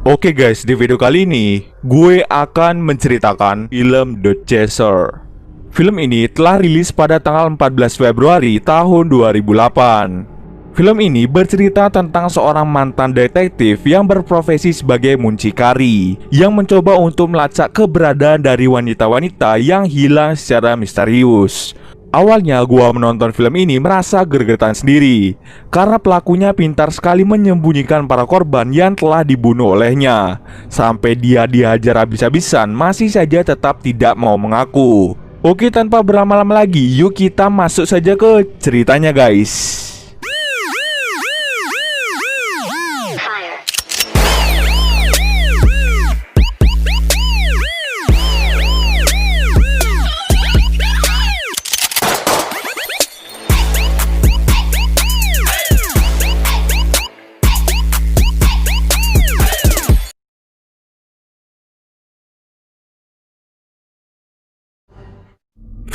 Oke guys, di video kali ini gue akan menceritakan film The Chaser. Film ini telah rilis pada tanggal 14 Februari tahun 2008. Film ini bercerita tentang seorang mantan detektif yang berprofesi sebagai muncikari yang mencoba untuk melacak keberadaan dari wanita-wanita yang hilang secara misterius. Awalnya gua menonton film ini merasa gregetan sendiri karena pelakunya pintar sekali menyembunyikan para korban yang telah dibunuh olehnya. Sampai dia dihajar habis-habisan masih saja tetap tidak mau mengaku. Oke, tanpa berlama-lama lagi, yuk kita masuk saja ke ceritanya guys.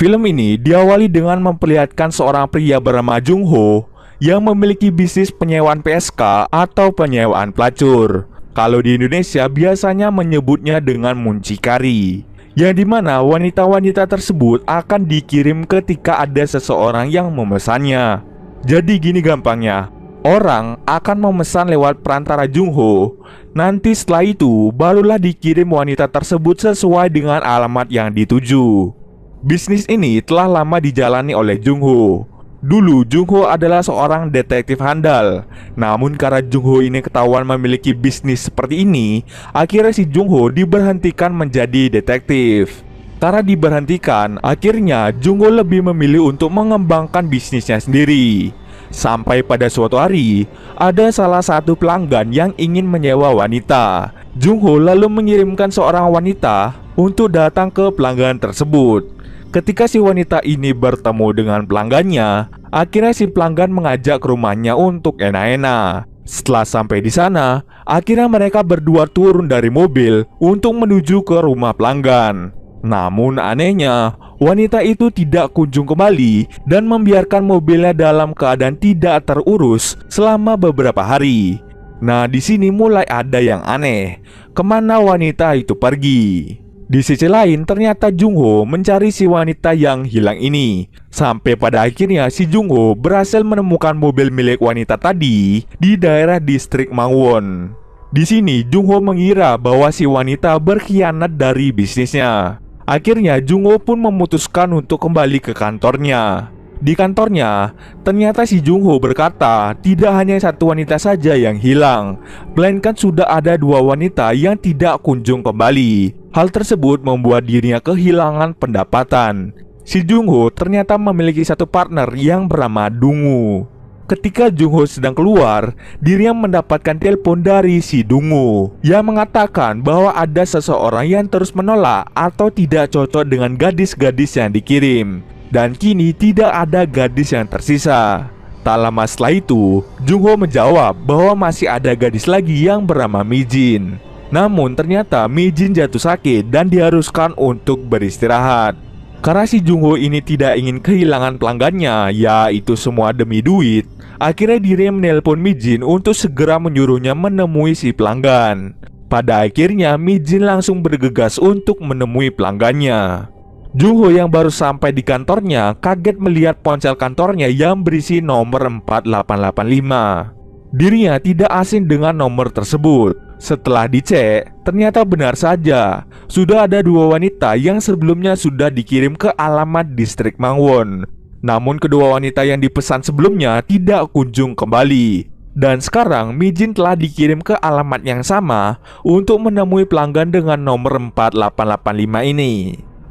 Film ini diawali dengan memperlihatkan seorang pria bernama Jung Ho yang memiliki bisnis penyewaan PSK atau penyewaan pelacur. Kalau di Indonesia biasanya menyebutnya dengan muncikari, yang dimana wanita-wanita tersebut akan dikirim ketika ada seseorang yang memesannya. Jadi gini gampangnya, orang akan memesan lewat perantara Jung Ho. Nanti setelah itu barulah dikirim wanita tersebut sesuai dengan alamat yang dituju. Bisnis ini telah lama dijalani oleh Jung Ho. Dulu Jung Ho adalah seorang detektif handal. Namun karena Jung Ho ini ketahuan memiliki bisnis seperti ini, akhirnya si Jung Ho diberhentikan menjadi detektif. Karena diberhentikan, akhirnya Jung Ho lebih memilih untuk mengembangkan bisnisnya sendiri. Sampai pada suatu hari, ada salah satu pelanggan yang ingin menyewa wanita. Jung Ho lalu mengirimkan seorang wanita untuk datang ke pelanggan tersebut. Ketika si wanita ini bertemu dengan pelanggannya, akhirnya si pelanggan mengajak ke rumahnya untuk enak-enak. Setelah sampai di sana, akhirnya mereka berdua turun dari mobil untuk menuju ke rumah pelanggan. Namun anehnya, wanita itu tidak kunjung kembali dan membiarkan mobilnya dalam keadaan tidak terurus selama beberapa hari. Nah, di sini mulai ada yang aneh. Kemana wanita itu pergi? Di sisi lain, ternyata Jung Ho mencari si wanita yang hilang ini. Sampai pada akhirnya si Jung Ho berhasil menemukan mobil milik wanita tadi di daerah distrik Mangwon. Di sini Jung Ho mengira bahwa si wanita berkhianat dari bisnisnya. Akhirnya Jung Ho pun memutuskan untuk kembali ke kantornya. Di kantornya, ternyata si Jung Ho berkata tidak hanya satu wanita saja yang hilang, melainkan sudah ada dua wanita yang tidak kunjung kembali. Hal tersebut membuat dirinya kehilangan pendapatan. Si Jung Ho ternyata memiliki satu partner yang bernama Dungu. Ketika Jung Ho sedang keluar, dirinya mendapatkan telepon dari si Dungu yang mengatakan bahwa ada seseorang yang terus menolak atau tidak cocok dengan gadis-gadis yang dikirim. Dan kini tidak ada gadis yang tersisa. Tak lama setelah itu, Jung Ho menjawab bahwa masih ada gadis lagi yang bernama Mi Jin. Namun ternyata Mi Jin jatuh sakit dan diharuskan untuk beristirahat. Karena si Jung Ho ini tidak ingin kehilangan pelanggannya, yaitu semua demi duit, akhirnya dirinya menelpon Mi Jin untuk segera menyuruhnya menemui si pelanggan. Pada akhirnya Mi Jin langsung bergegas untuk menemui pelanggannya. Jung Ho yang baru sampai di kantornya kaget melihat ponsel kantornya yang berisi nomor 4885. Dirinya tidak asing dengan nomor tersebut. Setelah dicek, ternyata benar saja sudah ada dua wanita yang sebelumnya sudah dikirim ke alamat distrik Mangwon. Namun kedua wanita yang dipesan sebelumnya tidak kunjung kembali. Dan sekarang Mi Jin telah dikirim ke alamat yang sama untuk menemui pelanggan dengan nomor 4885 ini.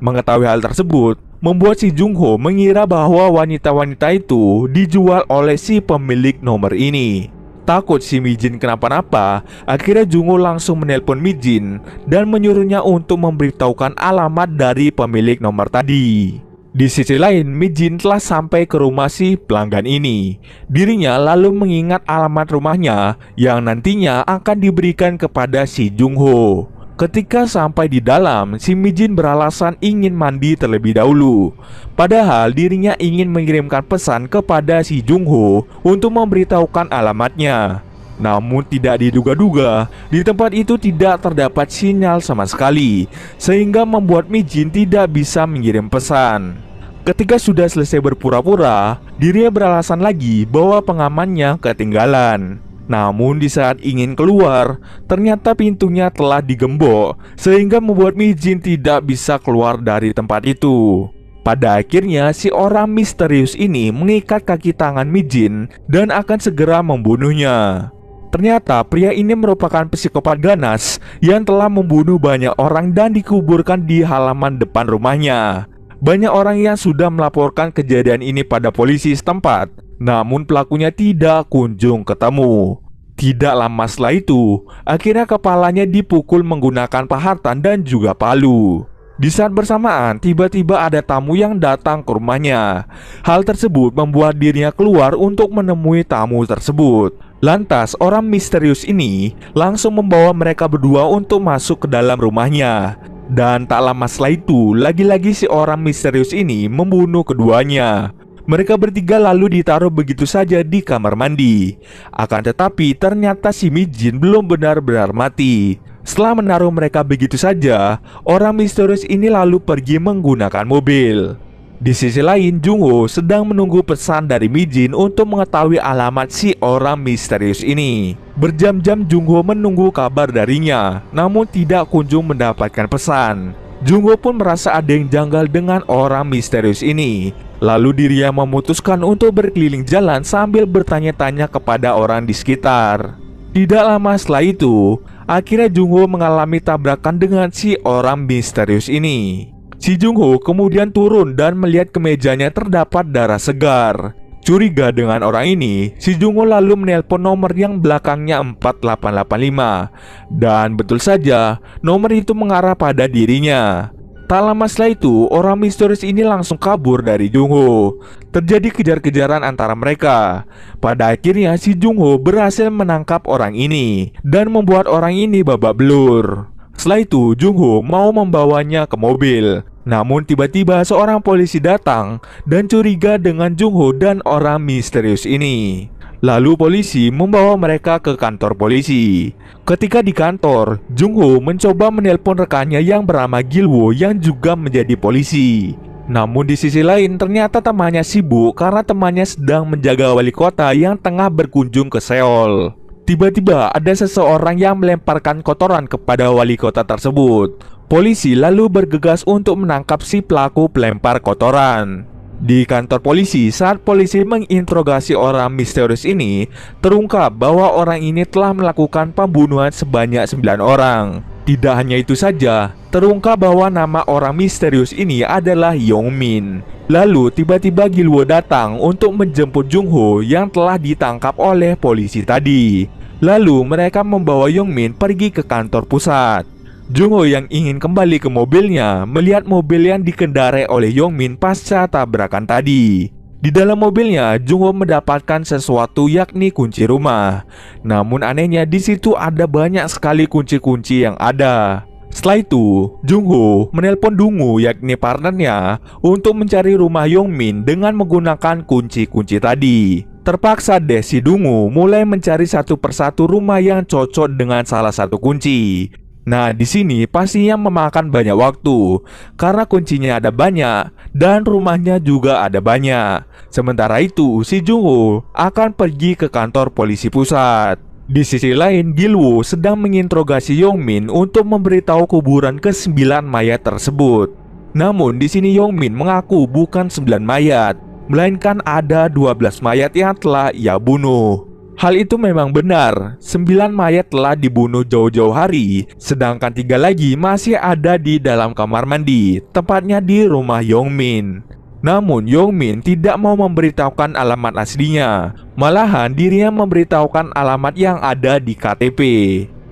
Mengetahui hal tersebut membuat si Jung Ho mengira bahwa wanita-wanita itu dijual oleh si pemilik nomor ini. Takut si Mi Jin kenapa-napa, akhirnya Jung Ho langsung menelpon Mi Jin dan menyuruhnya untuk memberitahukan alamat dari pemilik nomor tadi. Di sisi lain, Mi Jin telah sampai ke rumah si pelanggan ini. Dirinya lalu mengingat alamat rumahnya yang nantinya akan diberikan kepada si Jung Ho. Ketika sampai di dalam, si Mi Jin beralasan ingin mandi terlebih dahulu. Padahal dirinya ingin mengirimkan pesan kepada si Jung Ho untuk memberitahukan alamatnya. Namun tidak diduga-duga, di tempat itu tidak terdapat sinyal sama sekali, sehingga membuat Mi-jin tidak bisa mengirim pesan. Ketika sudah selesai berpura-pura, dirinya beralasan lagi bahwa pengamannya ketinggalan. Namun di saat ingin keluar, ternyata pintunya telah digembok, sehingga membuat Mi-jin tidak bisa keluar dari tempat itu. Pada akhirnya, si orang misterius ini mengikat kaki tangan Mi-jin dan akan segera membunuhnya. Ternyata pria ini merupakan psikopat ganas yang telah membunuh banyak orang dan dikuburkan di halaman depan rumahnya. Banyak orang yang sudah melaporkan kejadian ini pada polisi setempat, namun pelakunya tidak kunjung ketemu. Tidak lama setelah itu, akhirnya kepalanya dipukul menggunakan pahatan dan juga palu. Di saat bersamaan, tiba-tiba ada tamu yang datang ke rumahnya. Hal tersebut membuat dirinya keluar untuk menemui tamu tersebut. Lantas, orang misterius ini langsung membawa mereka berdua untuk masuk ke dalam rumahnya. Dan tak lama setelah itu, lagi-lagi si orang misterius ini membunuh keduanya. Mereka bertiga lalu ditaruh begitu saja di kamar mandi. Akan tetapi, ternyata si Mi-jin belum benar-benar mati. Setelah menaruh mereka begitu saja, orang misterius ini lalu pergi menggunakan mobil. Di sisi lain, Jung-ho sedang menunggu pesan dari Mi-jin untuk mengetahui alamat si orang misterius ini. Berjam-jam Jung-ho menunggu kabar darinya, namun tidak kunjung mendapatkan pesan. Jung-ho pun merasa ada yang janggal dengan orang misterius ini. Lalu dirinya memutuskan untuk berkeliling jalan sambil bertanya-tanya kepada orang di sekitar. Tidak lama setelah itu, akhirnya Jung-ho mengalami tabrakan dengan si orang misterius ini. Si Jung-ho kemudian turun dan melihat kemejanya terdapat darah segar. Curiga dengan orang ini, si Jung-ho lalu menelpon nomor yang belakangnya 4885. Dan betul saja, nomor itu mengarah pada dirinya. Tak lama setelah itu, orang misterius ini langsung kabur dari Jung-ho. Terjadi kejar-kejaran antara mereka. Pada akhirnya, si Jung-ho berhasil menangkap orang ini dan membuat orang ini babak belur. Setelah itu, Jung-ho mau membawanya ke mobil. Namun tiba-tiba seorang polisi datang dan curiga dengan Jung-ho dan orang misterius ini. Lalu polisi membawa mereka ke kantor polisi. Ketika di kantor, Jung-ho mencoba menelpon rekannya yang bernama Gil-woo yang juga menjadi polisi. Namun di sisi lain ternyata temannya sibuk karena temannya sedang menjaga wali kota yang tengah berkunjung ke Seoul. Tiba-tiba ada seseorang yang melemparkan kotoran kepada wali kota tersebut. Polisi lalu bergegas untuk menangkap si pelaku pelempar kotoran. Di kantor polisi, saat polisi menginterogasi orang misterius ini, terungkap bahwa orang ini telah melakukan pembunuhan sebanyak 9 orang. Tidak hanya itu saja, terungkap bahwa nama orang misterius ini adalah Yong-min. Lalu tiba-tiba Gil-woo datang untuk menjemput Jung-ho yang telah ditangkap oleh polisi tadi. Lalu mereka membawa Yong-min pergi ke kantor pusat. Jung-ho yang ingin kembali ke mobilnya melihat mobil yang dikendarai oleh Yong-min pasca tabrakan tadi. Di dalam mobilnya, Jung-ho mendapatkan sesuatu yakni kunci rumah. Namun anehnya di situ ada banyak sekali kunci-kunci yang ada. Setelah itu, Jung-ho menelpon Dung-woo yakni partnernya untuk mencari rumah Yong-min dengan menggunakan kunci-kunci tadi. Terpaksa deh si Dung-woo mulai mencari satu persatu rumah yang cocok dengan salah satu kunci. Nah, di sini pastinya memakan banyak waktu karena kuncinya ada banyak dan rumahnya juga ada banyak. Sementara itu, si Jung-ho akan pergi ke kantor polisi pusat. Di sisi lain, Gil-woo sedang menginterogasi Yong-min untuk memberitahu kuburan ke-9 mayat tersebut. Namun di sini Yong-min mengaku bukan 9 mayat, melainkan ada 12 mayat yang telah ia bunuh. Hal itu memang benar, 9 mayat telah dibunuh jauh-jauh hari, sedangkan 3 lagi masih ada di dalam kamar mandi, tepatnya di rumah Yong-min. Namun Yong-min tidak mau memberitahukan alamat aslinya, malahan dirinya memberitahukan alamat yang ada di KTP.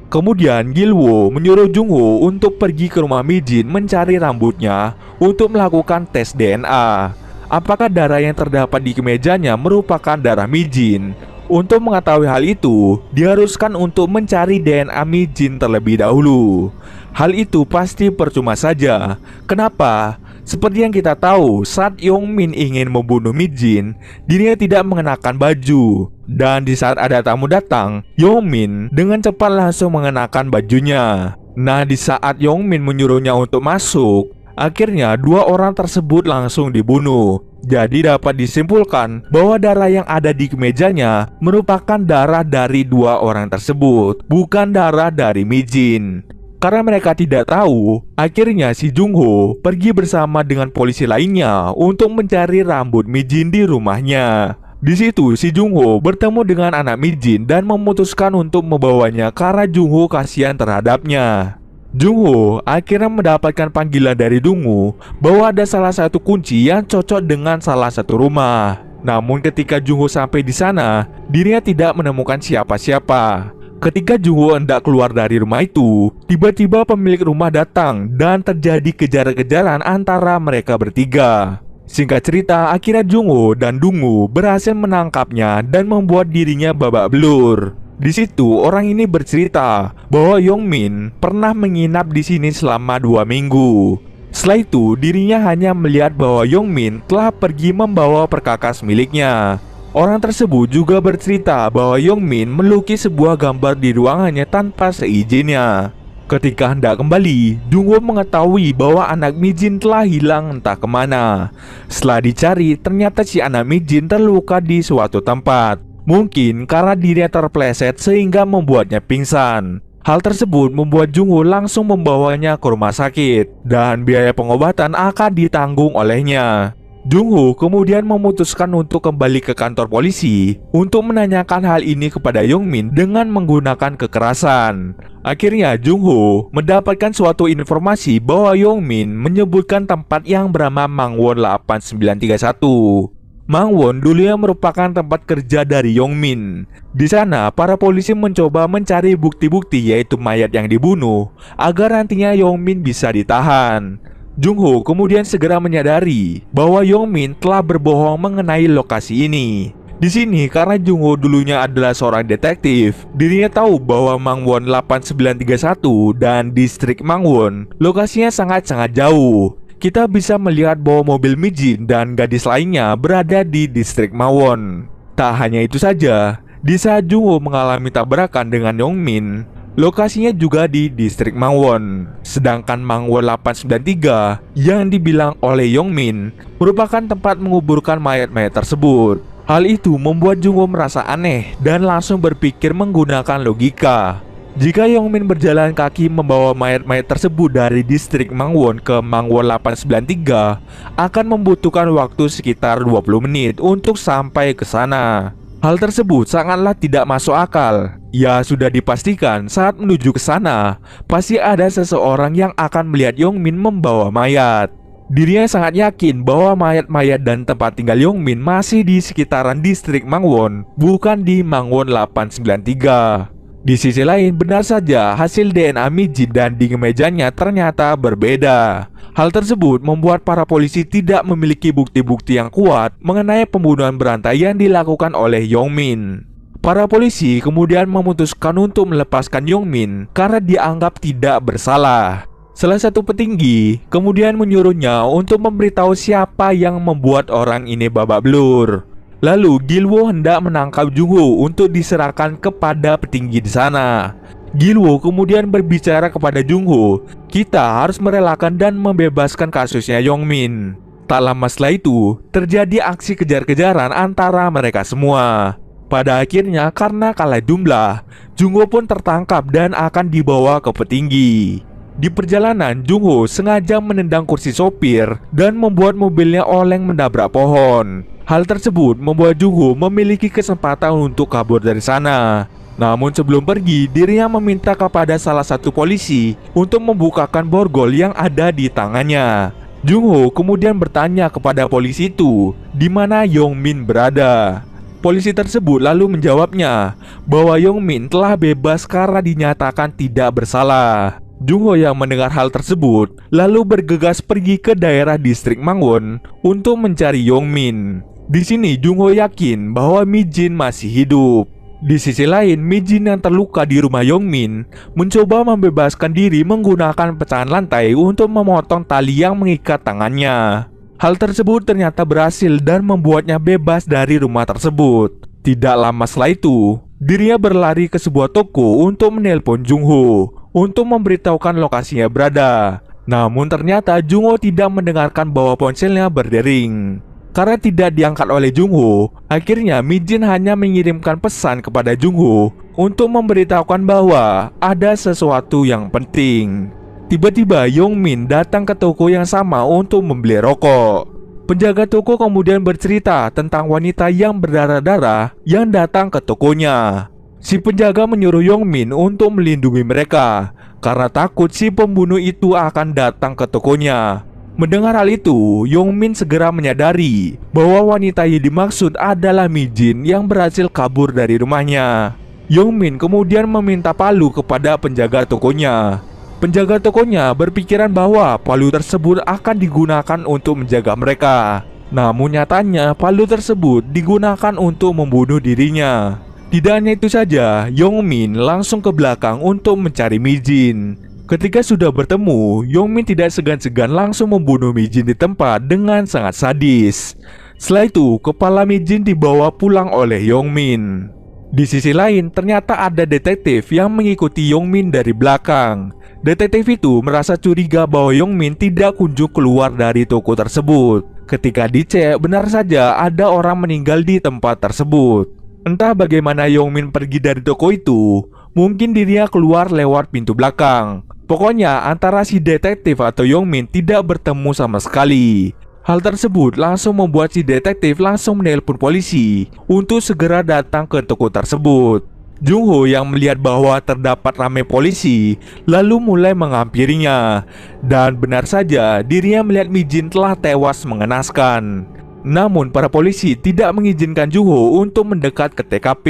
Kemudian Gil-woo menyuruh Jung-ho untuk pergi ke rumah Mi-jin mencari rambutnya untuk melakukan tes DNA. Apakah darah yang terdapat di kemejanya merupakan darah Mi-jin? Untuk mengetahui hal itu, diharuskan untuk mencari DNA Mi-jin terlebih dahulu. Hal itu pasti percuma saja. Kenapa? Seperti yang kita tahu, saat Yongmin ingin membunuh Mi-jin, dirinya tidak mengenakan baju. Dan di saat ada tamu datang, Yongmin dengan cepat langsung mengenakan bajunya. Nah, di saat Yongmin menyuruhnya untuk masuk, akhirnya dua orang tersebut langsung dibunuh. Jadi dapat disimpulkan bahwa darah yang ada di kemejanya merupakan darah dari dua orang tersebut, bukan darah dari Mi-jin. Karena mereka tidak tahu, akhirnya si Jung-ho pergi bersama dengan polisi lainnya untuk mencari rambut Mi-jin di rumahnya. Di situ si Jung-ho bertemu dengan anak Mi-jin dan memutuskan untuk membawanya karena Jung-ho kasihan terhadapnya. Jung-ho akhirnya mendapatkan panggilan dari Dong-woo bahwa ada salah satu kunci yang cocok dengan salah satu rumah. Namun ketika Jung-ho sampai di sana, dirinya tidak menemukan siapa-siapa. Ketika Jung-ho hendak keluar dari rumah itu, tiba-tiba pemilik rumah datang dan terjadi kejar-kejaran antara mereka bertiga. Singkat cerita, akhirnya Jung-ho dan Dong-woo berhasil menangkapnya dan membuat dirinya babak belur. Di situ orang ini bercerita bahwa Yongmin pernah menginap di sini selama 2 minggu. Setelah itu, dirinya hanya melihat bahwa Yongmin telah pergi membawa perkakas miliknya. Orang tersebut juga bercerita bahwa Yongmin melukis sebuah gambar di ruangannya tanpa seizinnya. Ketika hendak kembali, Jung-ho mengetahui bahwa anak Mi-jin telah hilang entah kemana. Setelah dicari, ternyata si anak Mi-jin terluka di suatu tempat. Mungkin karena dirinya terpleset sehingga membuatnya pingsan. Hal tersebut membuat Jung-ho langsung membawanya ke rumah sakit dan biaya pengobatan akan ditanggung olehnya. Jung-ho kemudian memutuskan untuk kembali ke kantor polisi untuk menanyakan hal ini kepada Yongmin dengan menggunakan kekerasan. Akhirnya Jung-ho mendapatkan suatu informasi bahwa Yongmin menyebutkan tempat yang bernama Mangwon 8931. Mangwon dulunya merupakan tempat kerja dari Yongmin. Di sana, para polisi mencoba mencari bukti-bukti yaitu mayat yang dibunuh agar nantinya Yongmin bisa ditahan. Jung-ho kemudian segera menyadari bahwa Yongmin telah berbohong mengenai lokasi ini. Di sini karena Jung-ho dulunya adalah seorang detektif, dirinya tahu bahwa Mangwon 8931 dan distrik Mangwon lokasinya sangat-sangat jauh. Kita bisa melihat bahwa mobil Mi-jin dan gadis lainnya berada di distrik Mangwon. Tak hanya itu saja, di saat Jung-ho mengalami tabrakan dengan Yongmin, lokasinya juga di distrik Mangwon. Sedangkan Mangwon 893 yang dibilang oleh Yongmin merupakan tempat menguburkan mayat-mayat tersebut. Hal itu membuat Jung-ho merasa aneh dan langsung berpikir menggunakan logika. Jika Yongmin berjalan kaki membawa mayat-mayat tersebut dari distrik Mangwon ke Mangwon 893 akan membutuhkan waktu sekitar 20 menit untuk sampai ke sana. Hal tersebut sangatlah tidak masuk akal. Ya, sudah dipastikan saat menuju ke sana pasti ada seseorang yang akan melihat Yongmin membawa mayat. Dirinya sangat yakin bahwa mayat-mayat dan tempat tinggal Yongmin masih di sekitaran distrik Mangwon, bukan di Mangwon 893. Di sisi lain, benar saja hasil DNA Mi-jin dan di kemejanya ternyata berbeda. Hal tersebut membuat para polisi tidak memiliki bukti-bukti yang kuat mengenai pembunuhan berantai yang dilakukan oleh Yongmin. Para polisi kemudian memutuskan untuk melepaskan Yongmin karena dianggap tidak bersalah. Salah satu petinggi kemudian menyuruhnya untuk memberitahu siapa yang membuat orang ini babak belur. Lalu Gil-woo hendak menangkap Jung-ho untuk diserahkan kepada petinggi di sana. Gil-woo kemudian berbicara kepada Jung-ho, kita harus merelakan dan membebaskan kasusnya Yongmin. Tak lama setelah itu, terjadi aksi kejar-kejaran antara mereka semua. Pada akhirnya karena kalah jumlah, Jung-ho pun tertangkap dan akan dibawa ke petinggi. Di perjalanan, Jung-ho sengaja menendang kursi sopir dan membuat mobilnya oleng menabrak pohon. Hal tersebut membuat Jung-ho memiliki kesempatan untuk kabur dari sana. Namun sebelum pergi, dirinya meminta kepada salah satu polisi untuk membukakan borgol yang ada di tangannya. Jung-ho kemudian bertanya kepada polisi itu di mana Yongmin berada. Polisi tersebut lalu menjawabnya bahwa Yongmin telah bebas karena dinyatakan tidak bersalah. Jung-ho yang mendengar hal tersebut lalu bergegas pergi ke daerah distrik Mangwon untuk mencari Yongmin. Di sini Jung-ho yakin bahwa Mi-jin masih hidup. Di sisi lain, Mi-jin yang terluka di rumah Yongmin mencoba membebaskan diri menggunakan pecahan lantai untuk memotong tali yang mengikat tangannya. Hal tersebut ternyata berhasil dan membuatnya bebas dari rumah tersebut. Tidak lama setelah itu, dirinya berlari ke sebuah toko untuk menelpon Jung-ho untuk memberitahukan lokasinya berada. Namun ternyata Jung-ho tidak mendengarkan bahwa ponselnya berdering. Karena tidak diangkat oleh Jung-ho, akhirnya Mi-jin hanya mengirimkan pesan kepada Jung-ho untuk memberitahukan bahwa ada sesuatu yang penting. Tiba-tiba Yongmin datang ke toko yang sama untuk membeli rokok. Penjaga toko kemudian bercerita tentang wanita yang berdarah-darah yang datang ke tokonya. Si penjaga menyuruh Yongmin untuk melindungi mereka karena takut si pembunuh itu akan datang ke tokonya. Mendengar hal itu, Yongmin segera menyadari bahwa wanita yang dimaksud adalah Mi-jin yang berhasil kabur dari rumahnya. Yongmin kemudian meminta palu kepada penjaga tokonya. Penjaga tokonya berpikiran bahwa palu tersebut akan digunakan untuk menjaga mereka. Namun nyatanya palu tersebut digunakan untuk membunuh dirinya. Tidak hanya itu saja, Yongmin langsung ke belakang untuk mencari Mi-jin. Ketika sudah bertemu, Yongmin tidak segan-segan langsung membunuh Mi-jin di tempat dengan sangat sadis. Setelah itu, kepala Mi-jin dibawa pulang oleh Yongmin. Di sisi lain, ternyata ada detektif yang mengikuti Yongmin dari belakang. Detektif itu merasa curiga bahwa Yongmin tidak kunjung keluar dari toko tersebut. Ketika dicek, benar saja ada orang meninggal di tempat tersebut. Entah bagaimana Yongmin pergi dari toko itu, mungkin dirinya keluar lewat pintu belakang. Pokoknya antara si detektif atau Yongmin tidak bertemu sama sekali. Hal tersebut langsung membuat si detektif langsung menelpon polisi untuk segera datang ke toko tersebut. Jung-ho yang melihat bahwa terdapat ramai polisi lalu mulai menghampirinya. Dan benar saja dirinya melihat Mi-jin telah tewas mengenaskan. Namun para polisi tidak mengizinkan Jung-ho untuk mendekat ke TKP.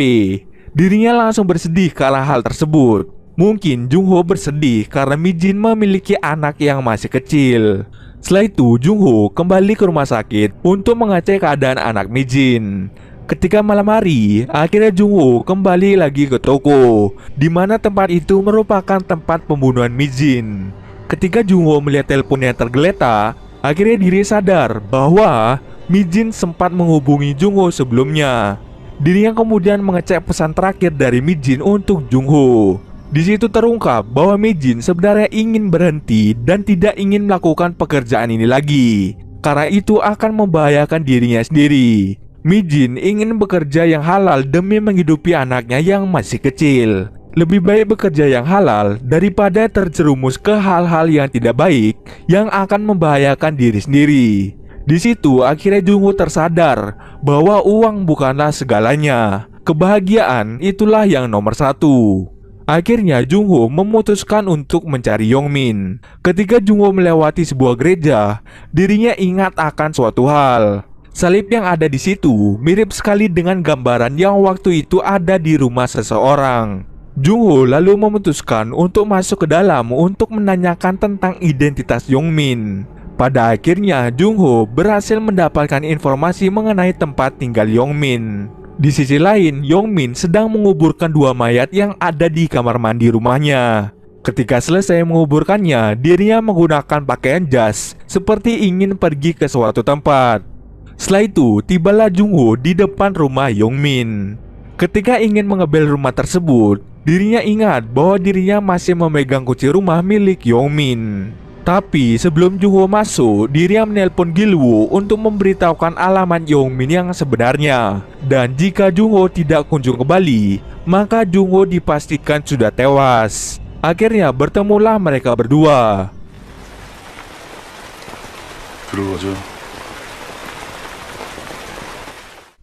Dirinya langsung bersedih karena hal tersebut. Mungkin Jung-ho bersedih karena Mi-jin memiliki anak yang masih kecil. Setelah itu Jung-ho kembali ke rumah sakit untuk mengecek keadaan anak Mi-jin. Ketika malam hari, akhirnya Jung-ho kembali lagi ke toko, di mana tempat itu merupakan tempat pembunuhan Mi-jin. Ketika Jung-ho melihat teleponnya tergeletak, akhirnya diri sadar bahwa Mi-jin sempat menghubungi Jung-ho sebelumnya. Dirinya kemudian mengecek pesan terakhir dari Mi-jin untuk Jung-ho. Di situ terungkap bahwa Mi-jin sebenarnya ingin berhenti dan tidak ingin melakukan pekerjaan ini lagi, karena itu akan membahayakan dirinya sendiri. Mi-jin ingin bekerja yang halal demi menghidupi anaknya yang masih kecil. Lebih baik bekerja yang halal daripada terjerumus ke hal-hal yang tidak baik yang akan membahayakan diri sendiri. Di situ akhirnya Jung-ho tersadar bahwa uang bukanlah segalanya. Kebahagiaan itulah yang nomor satu. Akhirnya Jung-ho memutuskan untuk mencari Yongmin. Ketika Jung-ho melewati sebuah gereja, dirinya ingat akan suatu hal. Salib yang ada di situ mirip sekali dengan gambaran yang waktu itu ada di rumah seseorang. Jung-ho lalu memutuskan untuk masuk ke dalam untuk menanyakan tentang identitas Yongmin. Pada akhirnya Jung-ho berhasil mendapatkan informasi mengenai tempat tinggal Yongmin. Di sisi lain, Yongmin sedang menguburkan dua mayat yang ada di kamar mandi rumahnya. Ketika selesai menguburkannya, dirinya menggunakan pakaian jas seperti ingin pergi ke suatu tempat. Setelah itu, tibalah Jung-ho di depan rumah Yongmin. Ketika ingin mengebel rumah tersebut, dirinya ingat bahwa dirinya masih memegang kunci rumah milik Yongmin. Tapi sebelum Jung-ho masuk, dirinya menelpon Gil-woo untuk memberitahukan alamat Yongmin yang sebenarnya. Dan jika Jung-ho tidak kunjung kembali, maka Jung-ho dipastikan sudah tewas. Akhirnya bertemulah mereka berdua.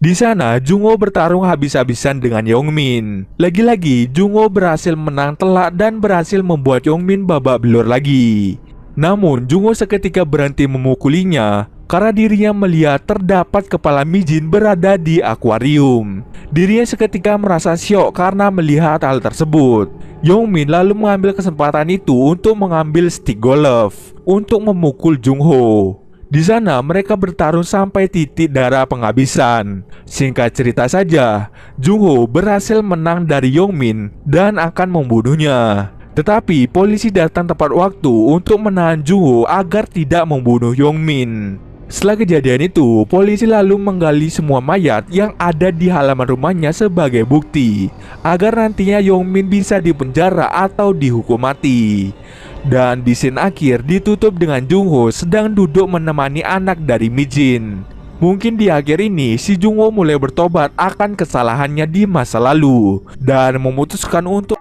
Di sana, Jung-ho bertarung habis-habisan dengan Yongmin. Lagi-lagi, Jung-ho berhasil menang telak dan berhasil membuat Yongmin babak belur lagi. Namun, Jung-ho seketika berhenti memukulinya karena dirinya melihat terdapat kepala Mi-jin berada di akuarium. Dirinya seketika merasa syok karena melihat hal tersebut. Yongmin lalu mengambil kesempatan itu untuk mengambil stick golf untuk memukul Jung-ho. Di sana mereka bertarung sampai titik darah penghabisan. Singkat cerita saja, Jung Ho berhasil menang dari Yong Min dan akan membunuhnya. Tetapi polisi datang tepat waktu untuk menahan Jung Ho agar tidak membunuh Yong Min. Setelah kejadian itu, polisi lalu menggali semua mayat yang ada di halaman rumahnya sebagai bukti agar nantinya Yong Min bisa dipenjara atau dihukum mati. Dan di scene akhir ditutup dengan Jung Ho sedang duduk menemani anak dari Mi Jin. Mungkin di akhir ini si Jung Ho mulai bertobat akan kesalahannya di masa lalu dan memutuskan untuk